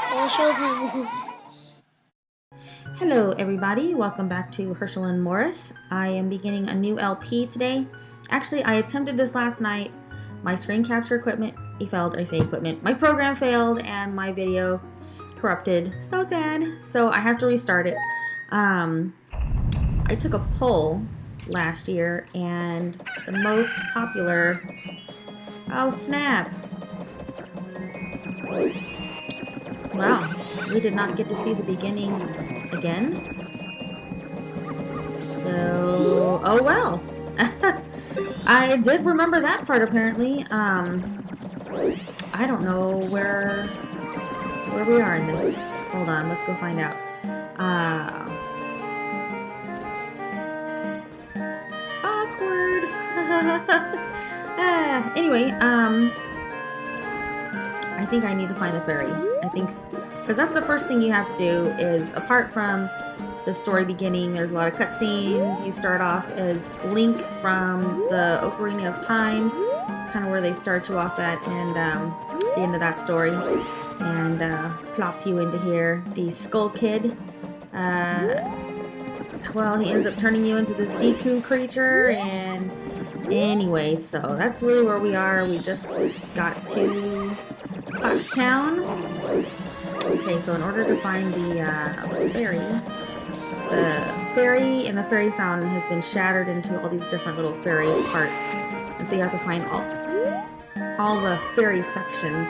show's name was. Hello everybody, welcome back to Herschel and Morris. I am beginning a new LP today. Actually, I attempted this last night. My screen capture equipment failed. I say equipment. My program failed and my video corrupted. So sad. So I have to restart it. I took a poll last year and the most popular... Oh snap! Wow, we did not get to see the beginning again. So, oh well. I did remember that part apparently. I don't know where we are in this. Hold on, let's go find out. Awkward. Anyway, I think I need to find the fairy. I think, because that's the first thing you have to do is, apart from the story beginning, there's a lot of cutscenes. You start off as Link from the Ocarina of Time. It's kind of where they start you off at, and the end of that story. And plop you into here. The Skull Kid. Well, he ends up turning you into this Deku creature, and anyway, so that's really where we are. We just got to Clock Town. Okay, so in order to find the fairy in the fairy fountain has been shattered into all these different little fairy parts, and so you have to find all the fairy sections.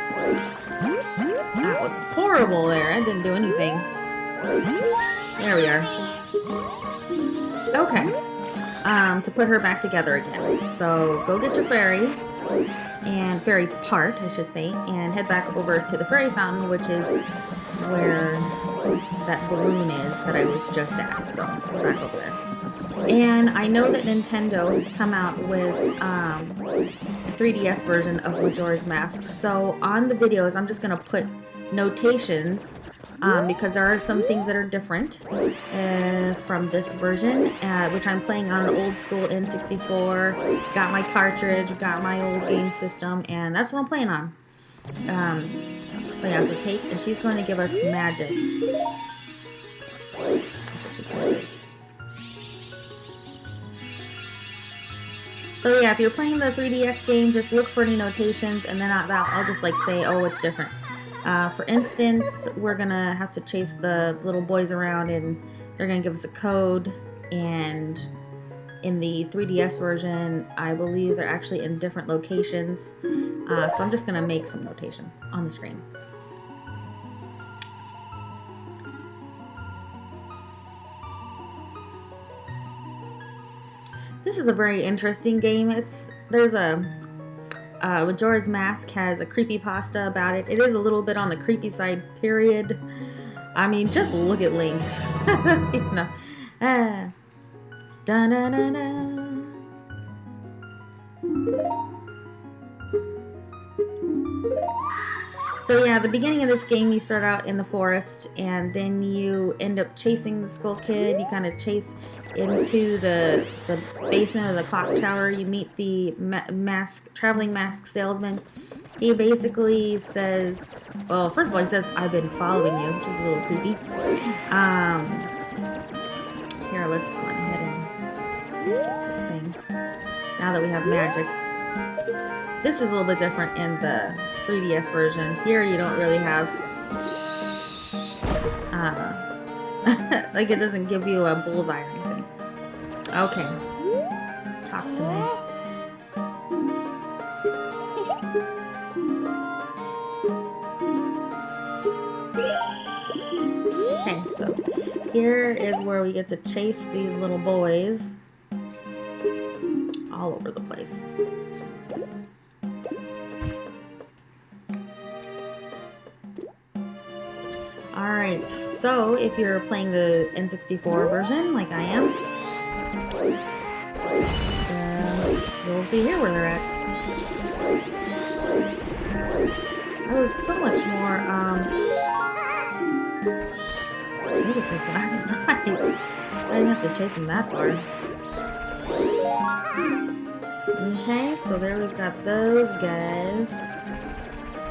That was horrible there. I didn't do anything. There we are. Okay. To put her back together again. So go get your fairy. And fairy part, I should say, and head back over to the fairy fountain, which is where that balloon is that I was just at. So let's go back over there. And I know that Nintendo has come out with a 3DS version of Majora's Mask. So on the videos, I'm just going to put notations because there are some things that are different from this version, which I'm playing on an old school N64. Got my cartridge, got my old game system, and that's what I'm playing on. So yeah, so Kate, and she's going to give us magic. That's what she's going to do. So yeah, if you're playing the 3DS game, just look for any notations, and then I'll just like say, oh, it's different. For instance, we're gonna have to chase the little boys around, and they're gonna give us a code, and in the 3DS version, I believe they're actually in different locations. So I'm just gonna make some notations on the screen. This is a very interesting game. Majora's Mask has a creepypasta about it. It is a little bit on the creepy side, period. I mean, just look at Link. You know. Da-na-na-na. So yeah, the beginning of this game, you start out in the forest, and then you end up chasing the Skull Kid. You kind of chase into the basement of the clock tower. You meet the traveling mask salesman. He basically says, well, first of all, he says, "I've been following you," which is a little creepy. Here, let's go ahead and get this thing. Now that we have magic. This is a little bit different in the 3DS version. Here you don't really have like, it doesn't give you a bullseye or anything. Okay. Talk to me. Okay, so here is where we get to chase these little boys all over the place. Alright, so if you're playing the N64 version, like I am, you'll see here where they're at. I was so much more, look at this last night. I didn't have to chase him that far. Okay, so there we've got those guys.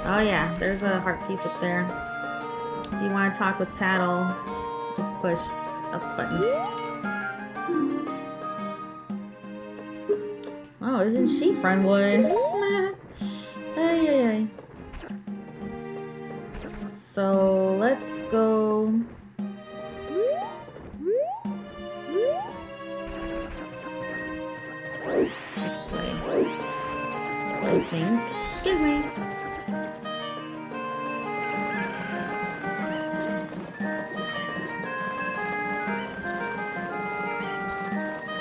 Oh yeah, there's a heart piece up there. If you want to talk with Tattle, just push up button. Oh, isn't she friendly? Ay, ay, ay. So let's go. This way. I think. Excuse me.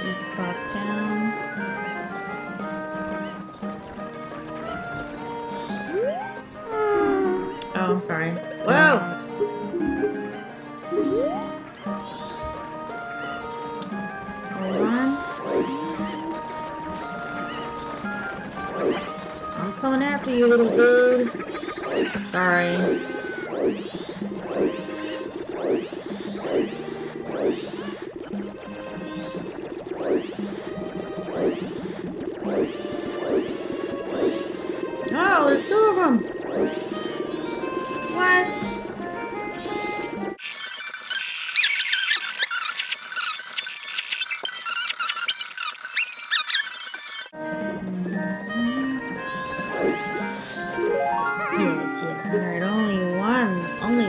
East Clock Town. Oh, I'm sorry. Whoa! Hold on. I'm coming after you, little dude. Sorry. Oh, there's two of them. What? Alright, only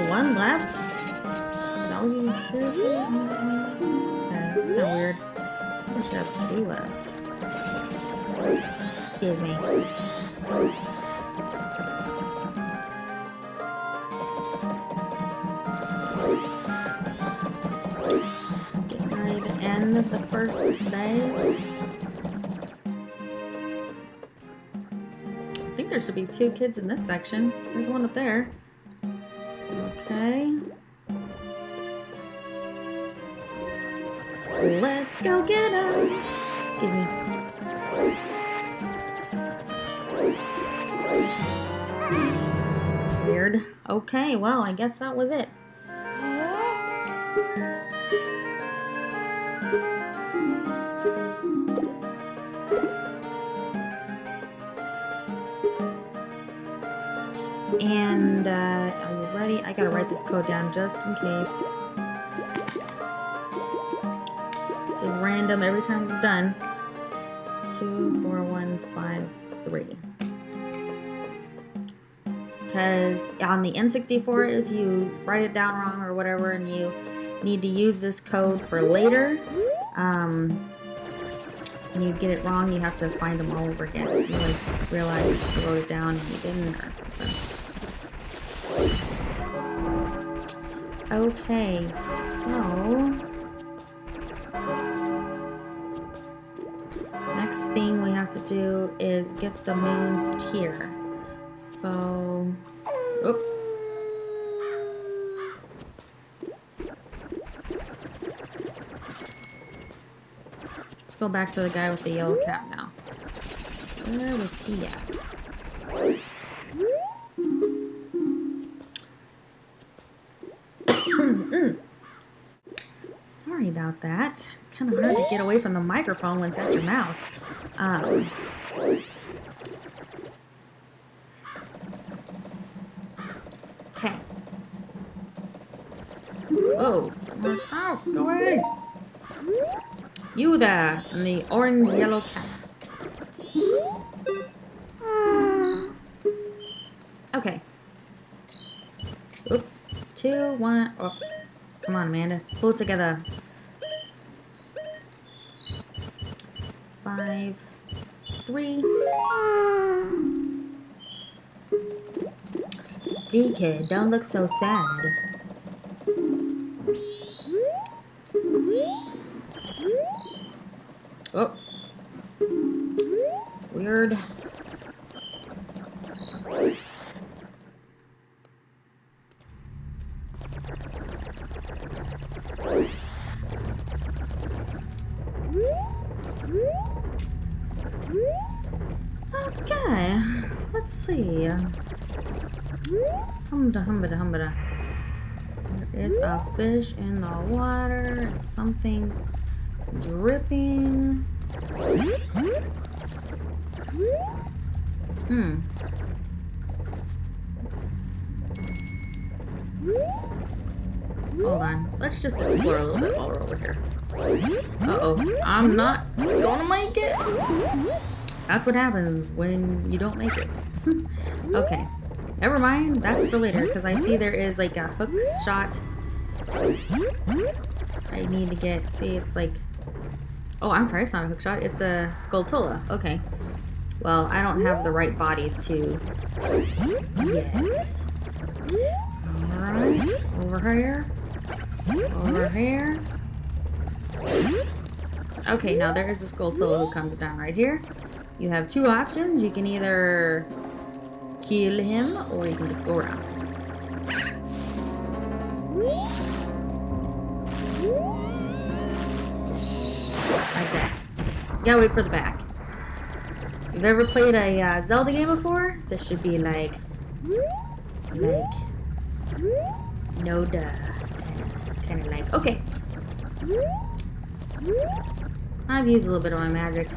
one left? Is that what you seriously? Okay, that's kinda weird. I should have two left. Excuse me. Just getting ready to end the first day. I think there should be two kids in this section. There's one up there. Okay. Let's go get him. Excuse me. Weird. Okay, well, I guess that was it. And, are you ready? I gotta write this code down just in case. This is random every time it's done. 24153. Because on the N64, if you write it down wrong or whatever and you need to use this code for later, and you get it wrong, you have to find them all over again. You like realize you wrote it down and you didn't or something. Okay, so next thing we have to do is get the moon's tear. So, oops. Let's go back to the guy with the yellow cap now. Where was he at? Sorry about that. It's kind of hard to get away from the microphone when it's at your mouth. Okay. Oh, oh, go away! You there, in the orange yellow cap. Okay. Oops. 2, 1. Oops. Come on, Amanda. Pull it together. 5, 3. Gee, kid, don't look so sad. Oh. Weird. Okay, let's see. Humbada. There is a fish in the water. Something dripping. Hold on. Let's just explore a little bit while we're over here. Uh-oh. I'm not gonna make it. That's what happens when you don't make it. Okay. Never mind. That's for later, because I see there is like a hook shot. I need to get... See, it's like... Oh, I'm sorry. It's not a hook shot. It's a Skulltula. Okay. Well, I don't have the right body to... Yes. Alright. Over here. Over here. Okay, now there is a Skulltula who comes down right here. You have two options. You can either kill him, or you can just go around. Like that. You gotta wait for the back. If you've ever played a Zelda game before, this should be like no duh. Kind of like, okay. I've used a little bit of my magic.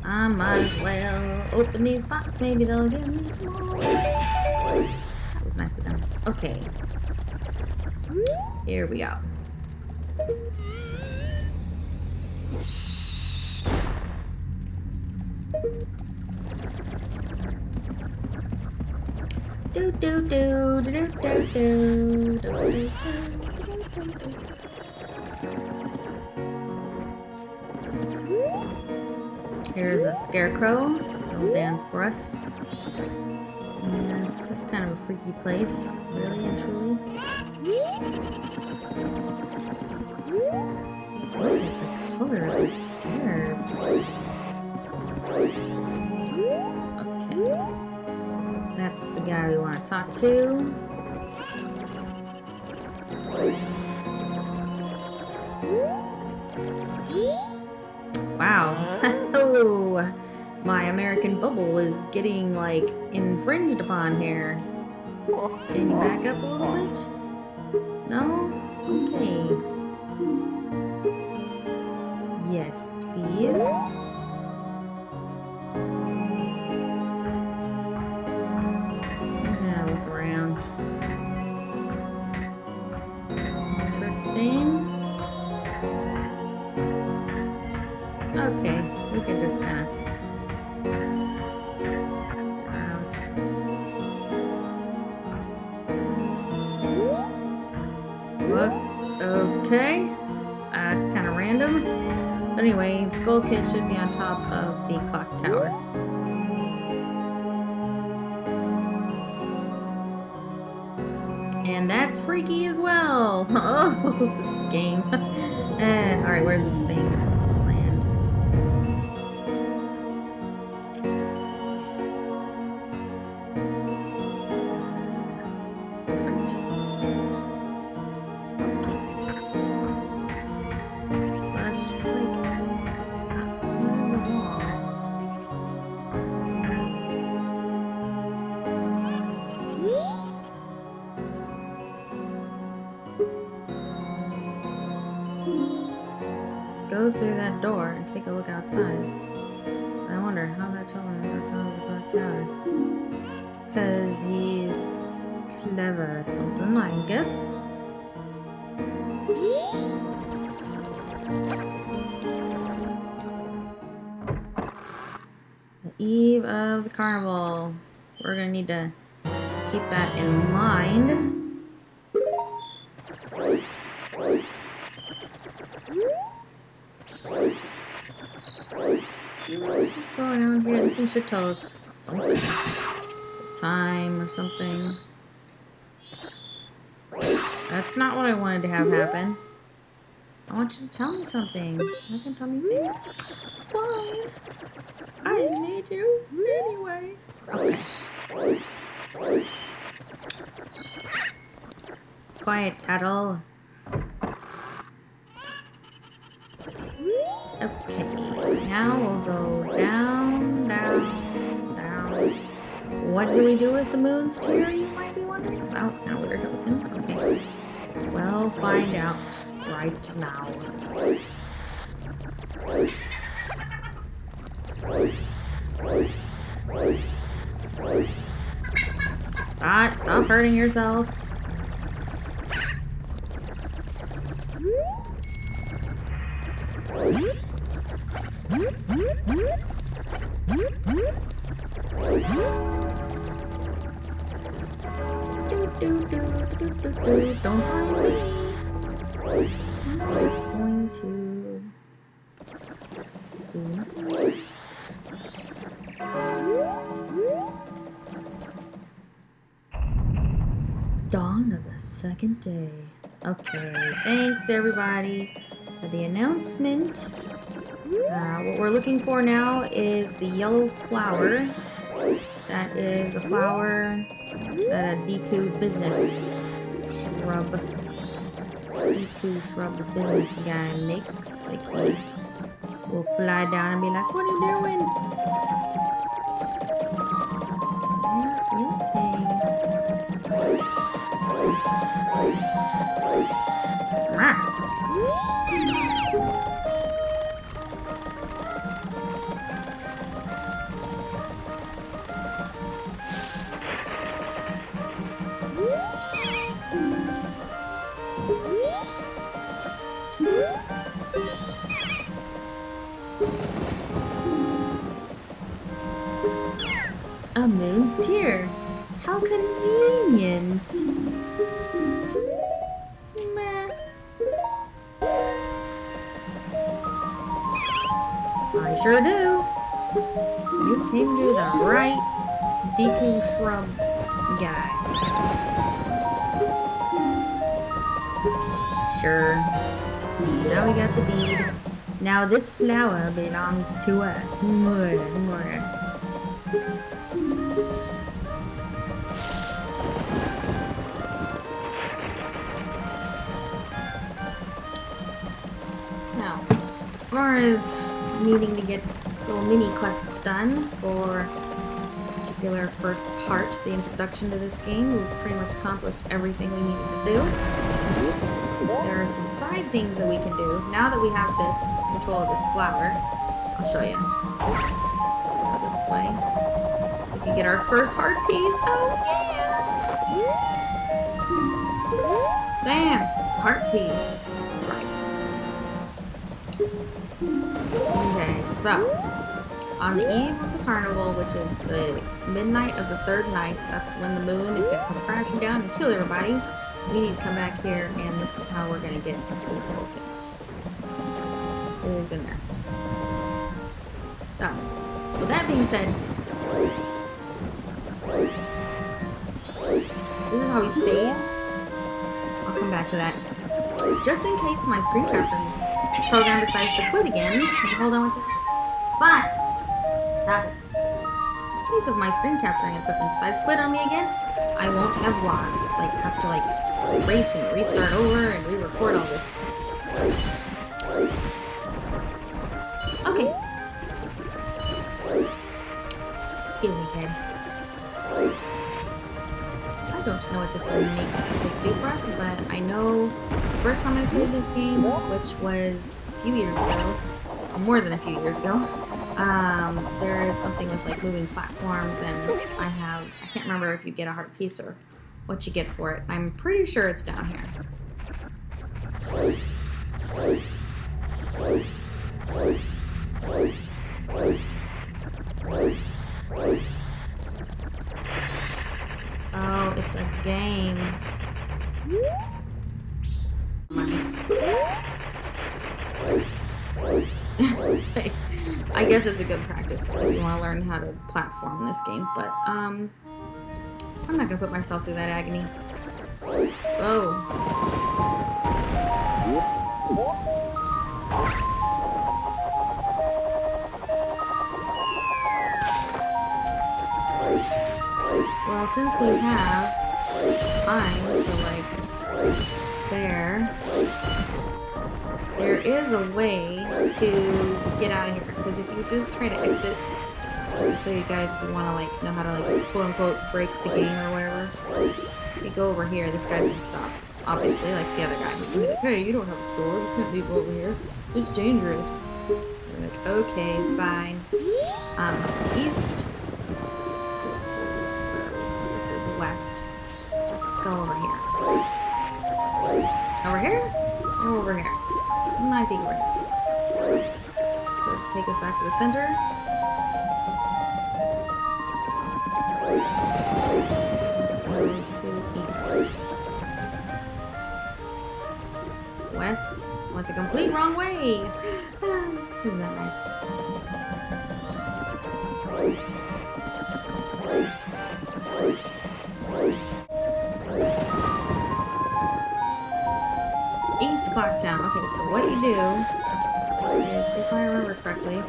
I might as well open these pots. Maybe they'll give me some more. That was nice of them. Okay. Here we go. Do do do do do do do do. Here's a scarecrow. He'll dance for us. And this is kind of a freaky place, really and truly. Look at the color of these stairs. Okay. That's the guy we want to talk to. Wow. Oh, my American bubble is getting, like, infringed upon here. Can you back up a little bit? No? Okay. Yes, please. Yeah, look around. Interesting. Okay, we can just kind of get around. What? Okay. It's kind of random. But anyway, Skull Kid should be on top of the clock tower. And that's freaky as well. Oh, this game. Alright, where's this thing? Go through that door and take a look outside. I wonder how that told me that's on the clock tower. Because he's clever or something, I guess. The eve of the carnival. We're gonna need to keep that in mind. Let's just go around here. This thing should tell us something. The time or something. That's not what I wanted to have happen. I want you to tell me something. You can tell me things. Fine. I need you anyway. Okay. Quiet, Tattle. Okay, now we'll go down, down, down. What do we do with the moon's tear, you might be wondering? That was kind of weird looking. Okay. Well, find out right now. Stop hurting yourself. Don't mind me. I'm just going to do nothing. Dawn of the second day. Okay, thanks everybody for the announcement. What we're looking for now is the yellow flower. That is a flower that a Deku business shrub. Deku shrub business guy makes. Like he will fly down and be like, "What are you doing?" Where is he? Ah. A moon's tear. How convenient. Meh. I sure do. You came to the right Deku shrub guy. Sure. Now we got the bead. Now this flower belongs to us. More. Now, as far as needing to get little mini quests done for this particular first part, the introduction to this game, we've pretty much accomplished everything we needed to do. There are some side things that we can do now that we have this control of this flower. I'll show you. Go this way. We can get our first heart piece. Oh yeah! Bam! Heart piece. That's right. Okay, so on the eve of the carnival, which is the midnight of the third night, that's when the moon is gonna come crashing down and kill everybody. We need to come back here, and this is how we're going to get to this whole thing. It is in there. So, with that being said, this is how we save. I'll come back to that. Just in case my screen capturing program decides to quit again. Hold on with it. But, in case of my screen capturing equipment decides to quit on me again, I won't have lost. Like, have to, like, erase and restart over and re-record all this. Okay. Excuse me, kid. I don't know what this would make do for us, but I know the first time I played this game, which was a few years ago, more than a few years ago, there is something with like moving platforms, and I can't remember if you get a heart piece or what you get for it. I'm pretty sure it's down here. Oh, it's a game. I guess it's a good practice if you want to learn how to platform this game, but I'm not gonna put myself through that agony. Oh. Well, since we have time to like spare, there is a way to get out of here. Because if you just try to exit, just to show you guys if you want to like know how to like quote unquote break the game or whatever. If you go over here, this guy's gonna stop us. Obviously, like the other guy. He's like, hey, you don't have a sword. You can't leave over here. It's dangerous. We're like, okay, fine. East. This is west. Go over here. Over here? Or over here? I think over here. take us back to the center. To east. West. Went the complete wrong way. Isn't that nice? East Clocktown. Okay, so what you do is, if I remember correctly, you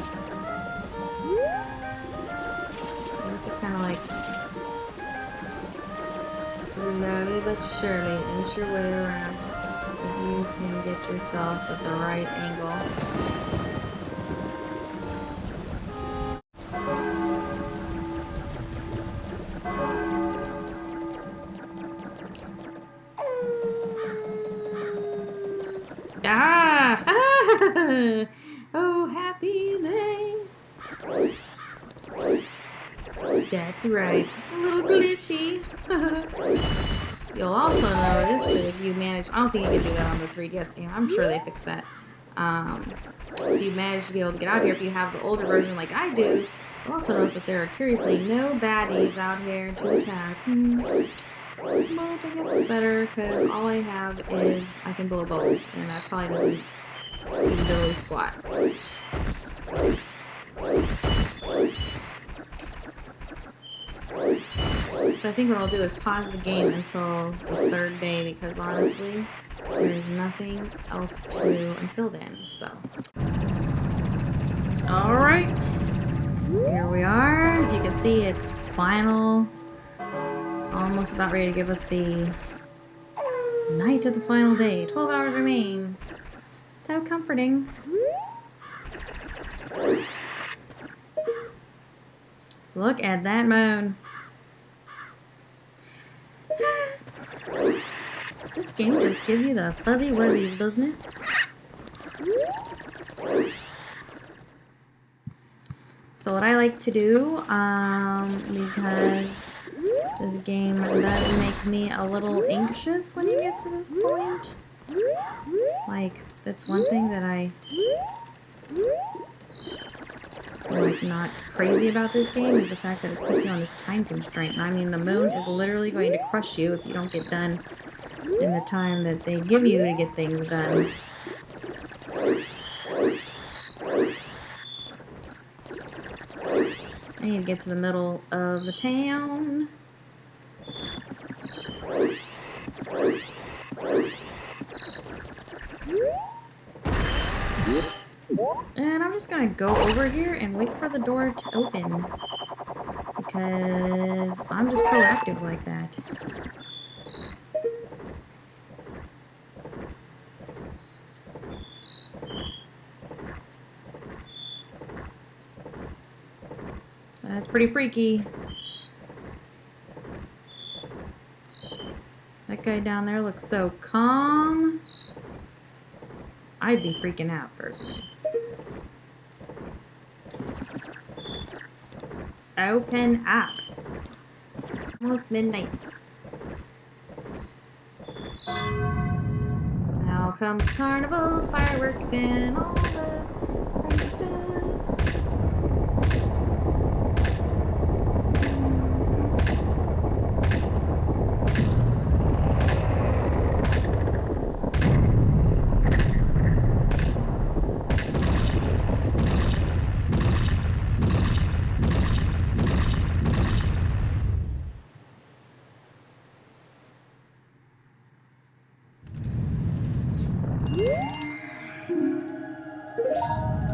have to kind of like slowly but surely inch your way around so you can get yourself at the right angle. Ah! Oh, happy day. That's right. A little glitchy. You'll also notice that if you manage... I don't think you can do that on the 3DS game. I'm sure they fixed that. If you manage to be able to get out here, if you have the older version like I do, you'll also notice that there are curiously no baddies out here to attack. But I guess it's better because all I have is I can blow bubbles, and that probably doesn't even really squat. So I think what I'll do is pause the game until the third day because honestly, there's nothing else to do until then. So, all right, here we are. As you can see, it's final. It's almost about ready to give us the night of the final day. 12 hours remain. How comforting. Look at that moon. This game just gives you the fuzzy wuzzies, doesn't it? So what I like to do, because this game does make me a little anxious when you get to this point. Like, that's one thing that I'm like not crazy about this game is the fact that it puts you on this time constraint. I mean, the moon is literally going to crush you if you don't get done in the time that they give you to get things done. I need to get to the middle of the town. And I'm just gonna go over here and wait for the door to open. Because I'm just proactive like that. That's pretty freaky. That guy down there looks so calm. I'd be freaking out personally. Open up. Almost midnight. Now comes carnival, fireworks, and all the crazy stuff.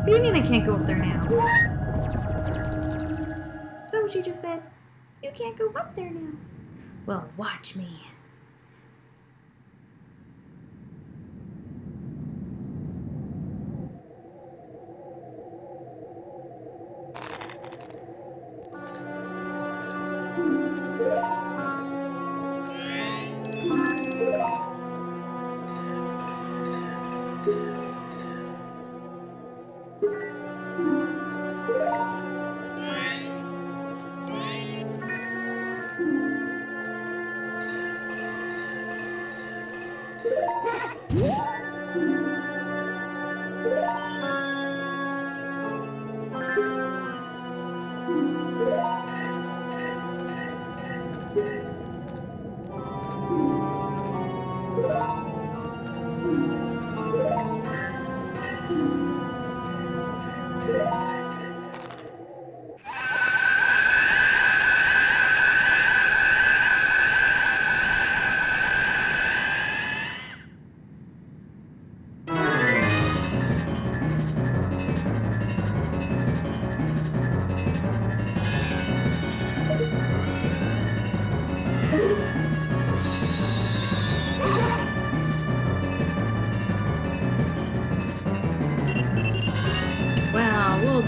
What do you mean I can't go up there now? Is that what she just said? You can't go up there now. Well, watch me.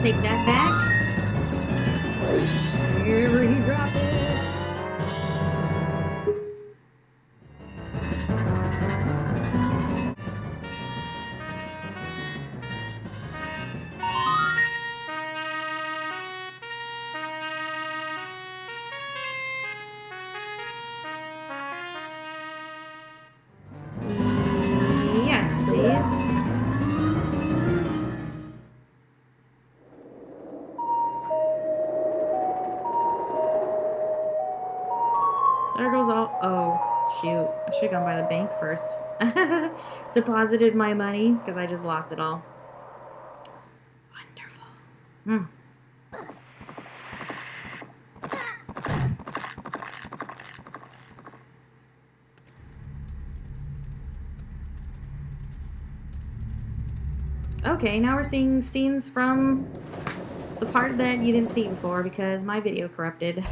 take that back. Wherever he dropped it. Yes, please. There goes all. Oh, shoot. I should have gone by the bank first. Deposited my money because I just lost it all. Wonderful. Hmm. Okay, now we're seeing scenes from the part that you didn't see before because my video corrupted.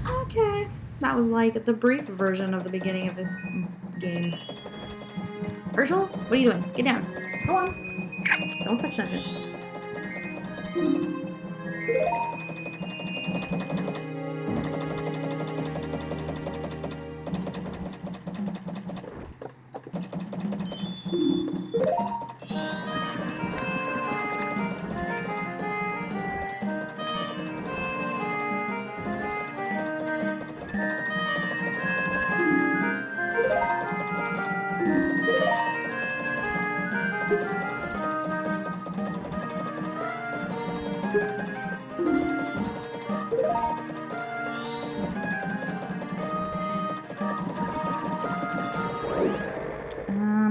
Okay, that was like the brief version of the beginning of the game. Virgil, what are you doing? Get down. Go on. Don't touch nothing.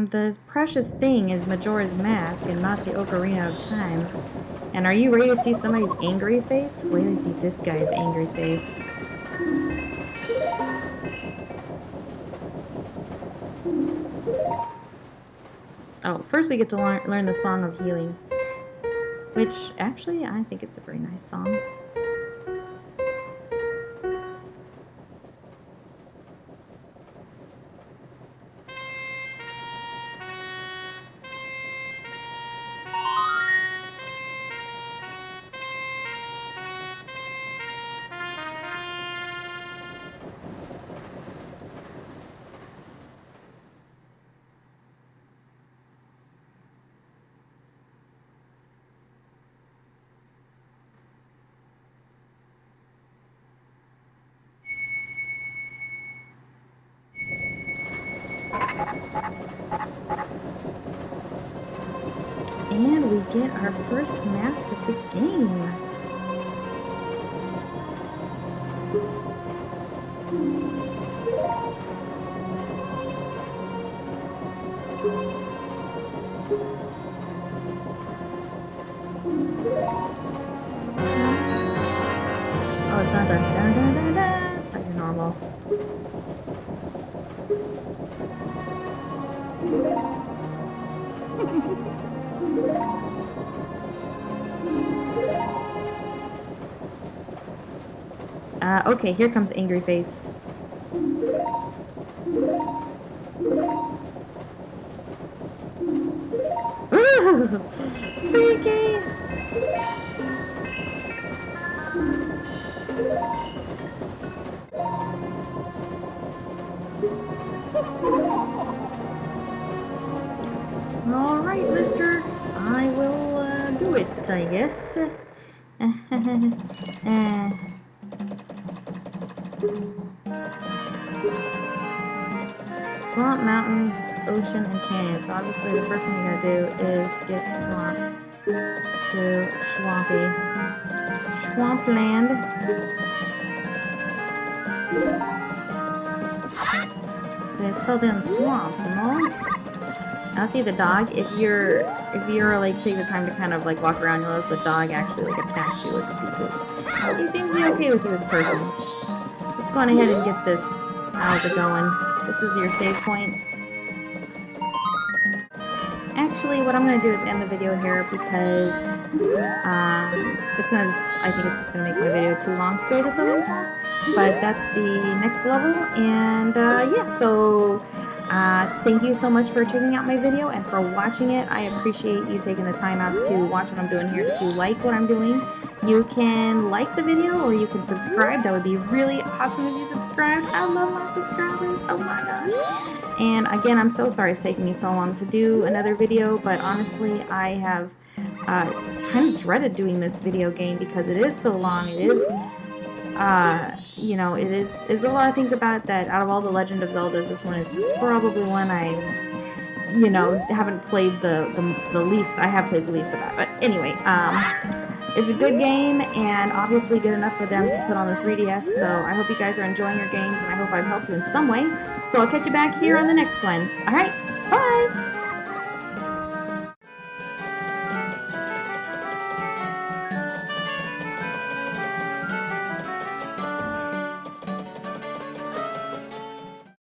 The precious thing is Majora's Mask and not the Ocarina of Time. And are you ready to see somebody's angry face? Wait till you see this guy's angry face. Oh, first we get to learn the Song of Healing. Which, actually, I think it's a very nice song. And we get our first mask of the game. Oh, it's not the dun dun dun dun. It's not your normal. Okay, here comes Angry Face. Ooh, freaky! Alright, mister. I will do it, I guess. Swamp, mountains, ocean, and canyons. So obviously the first thing you gotta do is get the swamp to Swampland. It's a southern swamp, you know? Now see the dog, if you're like take the time to kind of like walk around, you'll notice the dog actually like attacks you as a people. He seems to be okay with you as a person. Let's go on ahead and get this Alga going. This is your save points. Actually, what I'm going to do is end the video here because I think it's just going to make my video too long to go to this other one. But that's the next level, and yeah, so Thank you so much for checking out my video and for watching it. I appreciate you taking the time out to watch what I'm doing here. If you like what I'm doing, you can like the video or you can subscribe. That would be really awesome if you subscribed. I love my subscribers. Oh my gosh. And again, I'm so sorry it's taking me so long to do another video, but honestly, I have kind of dreaded doing this video game because it is so long. It is you know, is a lot of things about it that out of all the Legend of Zeldas, this one is probably one I, you know, haven't played the least. I have played the least about. But anyway, it's a good game and obviously good enough for them to put on the 3DS. So I hope you guys are enjoying your games and I hope I've helped you in some way. So I'll catch you back here on the next one. All right, bye.